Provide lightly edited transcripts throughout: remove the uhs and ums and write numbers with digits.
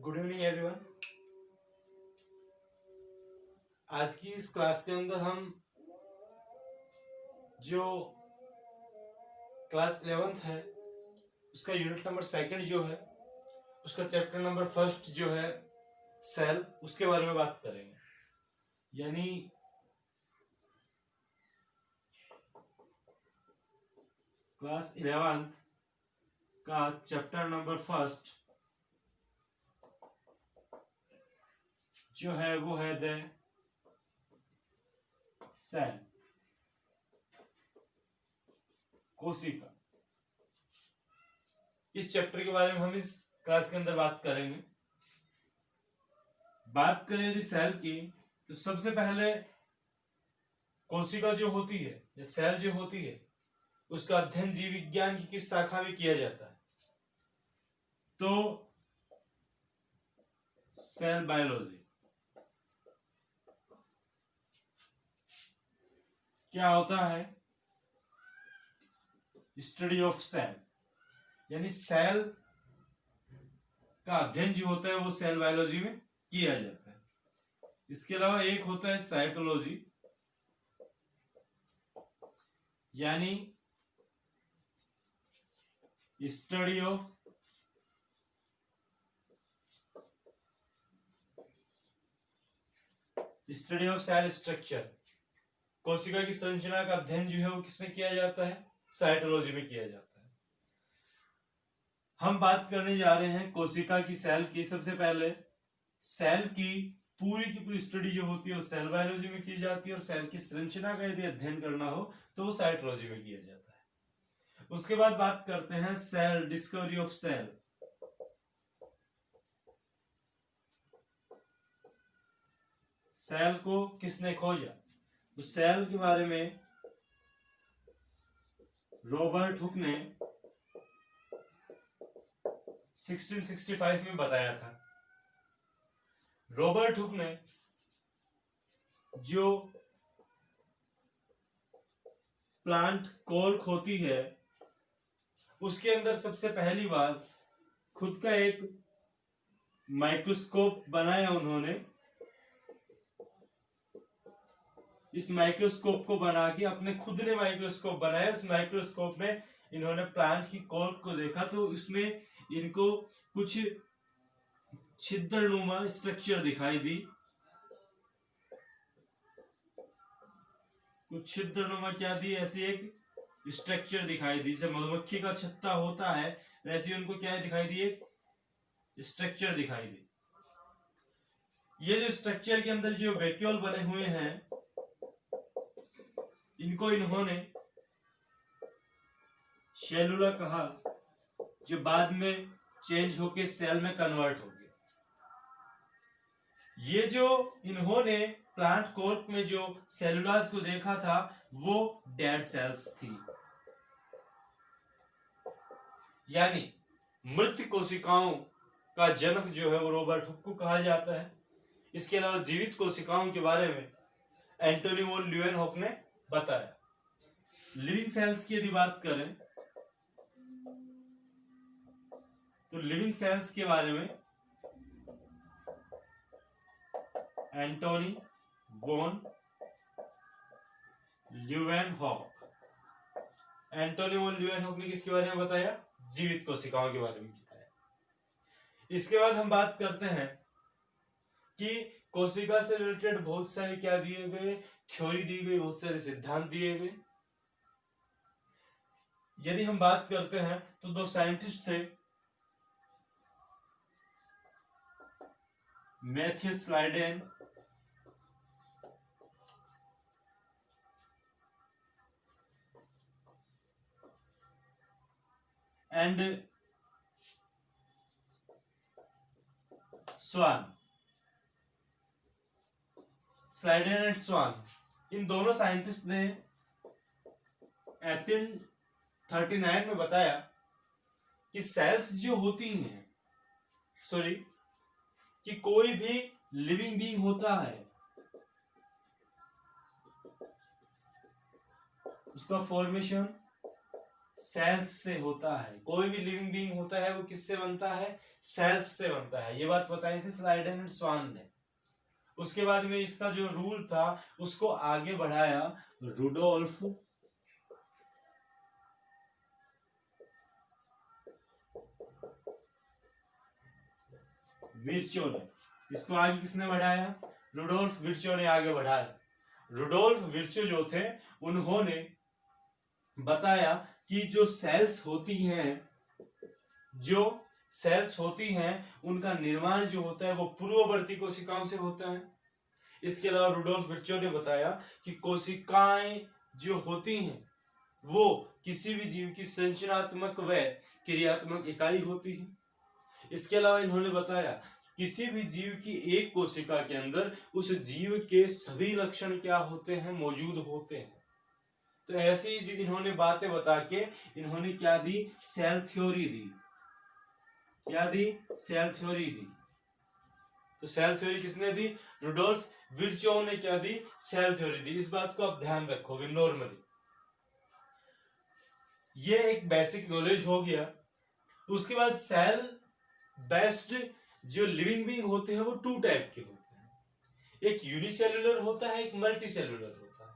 Good evening everyone. आज की इस क्लास के अंदर हम जो क्लास 11th है उसका यूनिट नंबर 2 जो है उसका चैप्टर नंबर 1 जो है सेल, उसके बारे में बात करेंगे। यानी क्लास 11th का चैप्टर नंबर 1 जो है वो है द सेल, कोशिका। इस चैप्टर के बारे में हम इस क्लास के अंदर बात करेंगे। बात करें यदि सेल की तो सबसे पहले कोशिका जो होती है या सेल जो होती है उसका अध्ययन जीव विज्ञान की किस शाखा में किया जाता है? तो सेल बायोलॉजी। क्या होता है? स्टडी ऑफ सेल, यानी सेल का अध्ययन जो होता है वो सेल बायोलॉजी में किया जाता है। इसके अलावा एक होता है साइटोलॉजी, यानी स्टडी ऑफ सेल स्ट्रक्चर। कोशिका की संरचना का अध्ययन जो है वो किसमें किया जाता है? साइटोलॉजी में किया जाता है। हम बात करने जा रहे हैं कोशिका की, सेल की। सबसे पहले सेल की पूरी स्टडी जो होती है वो सेल बायोलॉजी में की जाती है, और सेल की संरचना का यदि अध्ययन करना हो तो वो साइटोलॉजी में किया जाता है। उसके बाद बात करते हैं cell, discovery of cell. Cell को किसने खोजा? तो सेल के बारे में रॉबर्ट हुक ने 1665 में बताया था। रॉबर्ट हुक ने जो प्लांट कोर्क होती है उसके अंदर सबसे पहली बार खुद का एक माइक्रोस्कोप बनाया उन्होंने। इस माइक्रोस्कोप को बना के अपने खुद ने माइक्रोस्कोप बनाया। उस माइक्रोस्कोप में इन्होंने प्लांट की कोर्क को देखा तो इसमें इनको कुछ छिद्रनुमा स्ट्रक्चर दिखाई दी। कुछ छिद्रनुमा क्या दी? ऐसी एक स्ट्रक्चर दिखाई दी। जैसे मधुमक्खी का छत्ता होता है वैसे उनको क्या दिखाई दी? एक स्ट्रक्चर दिखाई दी। ये जो स्ट्रक्चर के अंदर जो वैक्यूल बने हुए हैं इनको इन्होंने सेलुला कहा, जो बाद में चेंज होके सेल में कन्वर्ट हो गया। ये जो इन्होंने प्लांट कोर्क में जो सेलुलाज को देखा था वो डेड सेल्स थी, यानी मृत कोशिकाओं का जनक जो है वो रॉबर्ट हुक को कहा जाता है। इसके अलावा जीवित कोशिकाओं के बारे में एंटोनी वॉन ल्यूएनहॉक ने बताया। लिविंग सेल्स की यदि बात करें तो लिविंग सेल्स के बारे में एंटोनी वॉन ल्यूएनहॉक ने किसके बारे में बताया? जीवित कोशिकाओं के बारे में बताया। इसके बाद हम बात करते हैं कि कोशिका से रिलेटेड बहुत सारे क्या दिए गए? थ्योरी दी गई, बहुत सारे सिद्धांत दिए गए। यदि हम बात करते हैं तो दो साइंटिस्ट थे, Matthias Schleiden and Schwann. Schleiden and Schwann, इन दोनों साइंटिस्ट ने 1839 में बताया कि सेल्स जो होती हैं, कि कोई भी लिविंग बीइंग होता है उसका फॉर्मेशन सेल्स से होता है। कोई भी लिविंग बीइंग होता है वो किससे बनता है? सेल्स से बनता है। ये बात बताई थी स्लाइडन एंड स्वान ने। उसके बाद में इसका जो रूल था उसको आगे बढ़ाया रुडोल्फ विर्चो ने। इसको आगे किसने बढ़ाया? रुडोल्फ विर्चो ने आगे बढ़ाया। रुडोल्फ विर्चो जो थे उन्होंने बताया कि जो सेल्स होती हैं उनका निर्माण जो होता है वो पूर्ववर्ती कोशिकाओं से होता है। इसके अलावा रुडोल्फ विर्चो ने बताया कि कोशिकाएं जो होती हैं वो किसी भी जीव की संरचनात्मक व क्रियात्मक इकाई होती है। इसके अलावा इन्होंने बताया किसी भी जीव की एक कोशिका के अंदर उस जीव के सभी लक्षण क्या होते हैं? मौजूद होते हैं। तो ऐसी ही जो इन्होंने बातें बता के इन्होंने क्या दी? सेल थ्योरी दी। क्या दी? सेल थ्योरी दी। तो सेल थ्योरी किसने दी? रुडोल्फ विर्चो ने क्या दी? सेल थ्योरी दी। इस बात को आप ध्यान रखोगे नॉर्मली। ये एक बेसिक नॉलेज हो गया। उसके बाद सेल बेस्ड जो लिविंग बीइंग होते हैं वो 2 टाइप के होते हैं। एक यूनिसेलुलर होता है, एक मल्टीसेलुलर होता है।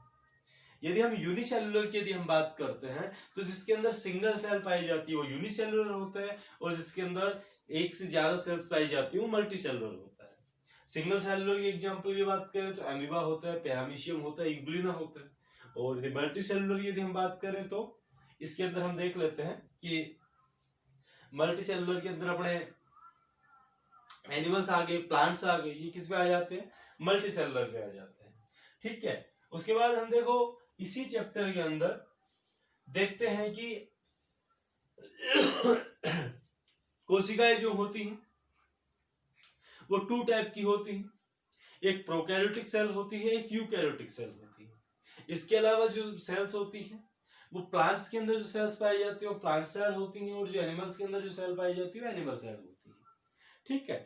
यदि हम यूनिसेलुलर की हम बात करते हैं तो जिसके अंदर सिंगल सेल पाई जाती है वो यूनिसेलुलर होता है, और जिसके अंदर एक से ज्यादा सेल्स पाई जाती है वो मल्टीसेलुलर होता है। सिंगल सेलुलर की एग्जांपल की बात करें तो एमीबा होता है, पैरामीशियम होता है, यूग्लिना होता है। और यदि मल्टीसेलुलर यदि हम बात करें तो इसके अंदर हम देख लेते हैं कि मल्टीसेलुलर के अंदर अपने एनिमल्स आ गए, प्लांट्स आ गए, ये किस पे आ जाते हैं? मल्टी सेलुलर पे आ जाते हैं। ठीक है। उसके बाद हम देखो इसी चैप्टर के अंदर देखते हैं कि कोशिकाएं जो होती हैं वो 2 टाइप की होती हैं। एक प्रोकैरियोटिक सेल होती है, एक यूकैरियोटिक सेल होती है। इसके अलावा जो सेल्स होती हैं वो प्लांट्स के अंदर जो सेल्स पाई जाती है वो प्लांट सेल होती हैं, और जो एनिमल्स के अंदर जो सेल पाई जाती है वो एनिमल सेल होती है। ठीक है।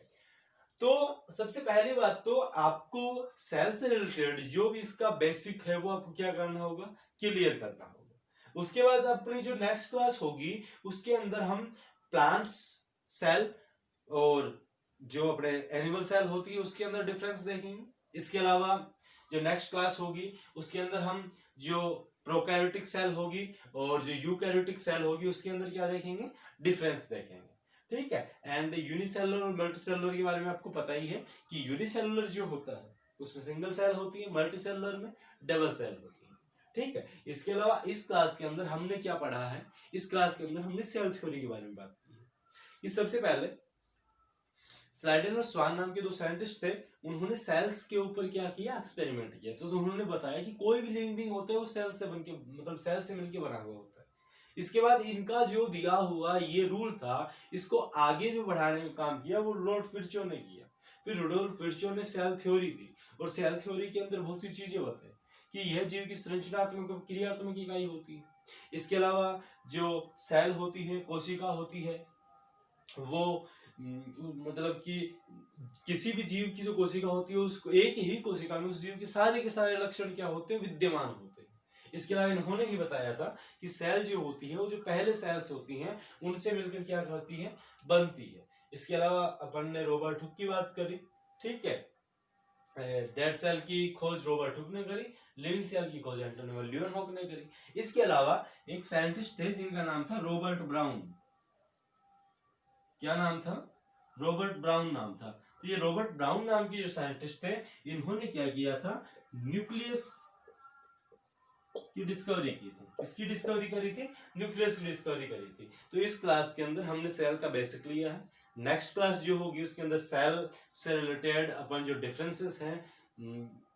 तो सबसे पहली बात तो आपको सेल से रिलेटेड जो भी इसका बेसिक है वो आपको क्या करना होगा? क्लियर करना होगा। उसके बाद अपनी जो नेक्स्ट क्लास होगी उसके अंदर हम प्लांट्स सेल और जो अपने एनिमल सेल होती है उसके अंदर डिफरेंस देखेंगे। इसके अलावा जो नेक्स्ट क्लास होगी उसके अंदर हम जो प्रोकैरियोटिक सेल होगी और जो यूकैरियोटिक सेल होगी उसके अंदर क्या देखेंगे? डिफरेंस देखेंगे। ठीक है। एंड यूनिसेलुलर और मल्टीसेलुलर के बारे में आपको पता ही है कि यूनिसेलुलर जो होता है उसमें सिंगल सेल होती है, मल्टीसेलुलर में डबल सेल होती है। ठीक है। इसके अलावा इस क्लास के अंदर हमने क्या पढ़ा है? इस क्लास के अंदर हमने सेल थ्योरी के बारे में बात की है। कि सबसे पहले स्लाइडन और स्वान नाम के 2 साइंटिस्ट थे, उन्होंने सेल्स के ऊपर क्या किया? एक्सपेरिमेंट किया। तो उन्होंने बताया कि कोई भी लिविंग बीइंग होता है वो सेल से बनके मतलब सेल से मिलके बना हुआ होता है। इसके बाद इनका जो दिया हुआ ये रूल था इसको आगे जो बढ़ाने का काम किया वो रुडोल्फ विर्चो ने किया। फिर रुडोल्फ विर्चो ने सेल थ्योरी दी, और सेल थ्योरी के अंदर बहुत सी चीजें बताई कि यह जीव की संरचनात्मक और क्रियात्मक इकाई होती है। इसके अलावा जो सेल होती है, कोशिका होती है, वो मतलब कि किसी भी जीव की जो कोशिका होती है उसको एक ही कोशिका में उस जीव के सारे लक्षण क्या होते हैं? विद्यमान होते हैं। इसके अलावा इन्होंने ही बताया था कि सेल जो होती है वो जो पहले सेल्स होती हैं उनसे मिलकर क्या करती हैं? बनती है। इसके अलावा अपन ने रॉबर्ट हुक की बात करी। ठीक है। डेड सेल की खोज रॉबर्ट हुक ने करी, लिविंग सेल की खोज एंटोनी वैन लीeuwenhoek ने करी। इसके अलावा एक साइंटिस्ट थे जिनका नाम था रॉबर्ट ब्राउन। क्या नाम था? रॉबर्ट ब्राउन नाम था। तो ये रॉबर्ट ब्राउन नाम के जो साइंटिस्ट थे इन्होंने क्या किया था? न्यूक्लियस की डिस्कवरी की थी। किसकी डिस्कवरी करी थी? न्यूक्लियस की डिस्कवरी करी थी। तो इस क्लास के अंदर हमने सेल का बेसिक लिया है। नेक्स्ट क्लास जो होगी उसके अंदर सेल से रिलेटेड अपन जो डिफरेंसेस हैं,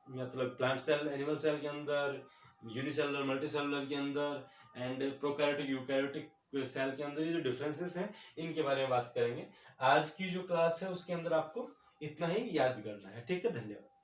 मतलब प्लांट सेल एनिमल सेल के अंदर, यूनिसेलुलर मल्टीसेलुलर के अंदर, एंड प्रोकैरियोटिक यूकैरियोटिक सेल के अंदर ये जो डिफरेंसेस हैं इनके बारे में बात करेंगे। आज की जो क्लास है उसके अंदर आपको इतना ही याद करना है। ठीक है। धन्यवाद।